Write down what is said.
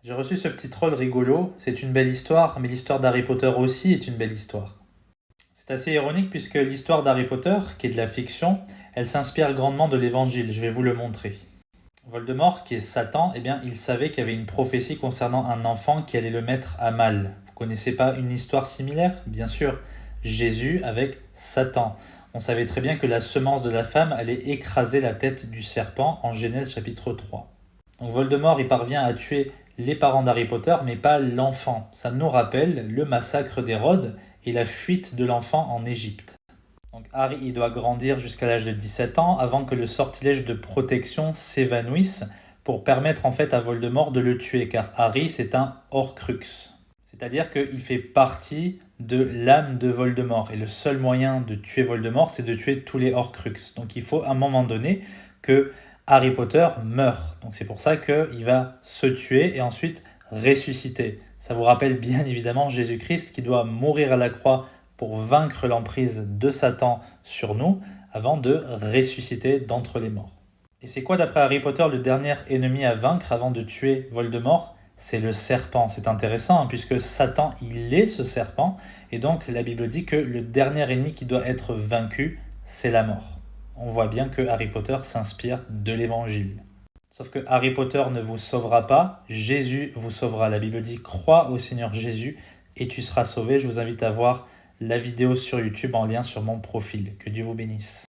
J'ai reçu ce petit troll rigolo, c'est une belle histoire, mais l'histoire d'Harry Potter aussi est une belle histoire. C'est assez ironique puisque l'histoire d'Harry Potter, qui est de la fiction, elle s'inspire grandement de l'évangile, je vais vous le montrer. Voldemort, qui est Satan, eh bien, il savait qu'il y avait une prophétie concernant un enfant qui allait le mettre à mal. Vous connaissez pas une histoire similaire? Bien sûr, Jésus avec Satan. On savait très bien que la semence de la femme allait écraser la tête du serpent en Genèse chapitre 3. Donc Voldemort, il parvient à tuer les parents d'Harry Potter, mais pas l'enfant. Ça nous rappelle le massacre d'Hérode et la fuite de l'enfant en Égypte. Donc Harry il doit grandir jusqu'à l'âge de 17 ans avant que le sortilège de protection s'évanouisse pour permettre en fait à Voldemort de le tuer, car Harry c'est un Horcrux. C'est-à-dire qu'il fait partie de l'âme de Voldemort. Et le seul moyen de tuer Voldemort, c'est de tuer tous les Horcrux. Donc il faut à un moment donné que Harry Potter meure. Donc c'est pour ça qu'il va se tuer et ensuite ressusciter. Ça vous rappelle bien évidemment Jésus-Christ qui doit mourir à la croix pour vaincre l'emprise de Satan sur nous avant de ressusciter d'entre les morts. Et c'est quoi d'après Harry Potter le dernier ennemi à vaincre avant de tuer Voldemort? C'est le serpent. C'est intéressant puisque Satan il est ce serpent et donc la Bible dit que le dernier ennemi qui doit être vaincu c'est la mort. On voit bien que Harry Potter s'inspire de l'évangile. Sauf que Harry Potter ne vous sauvera pas, Jésus vous sauvera. La Bible dit crois au Seigneur Jésus et tu seras sauvé. Je vous invite à voir la vidéo sur YouTube en lien sur mon profil. Que Dieu vous bénisse.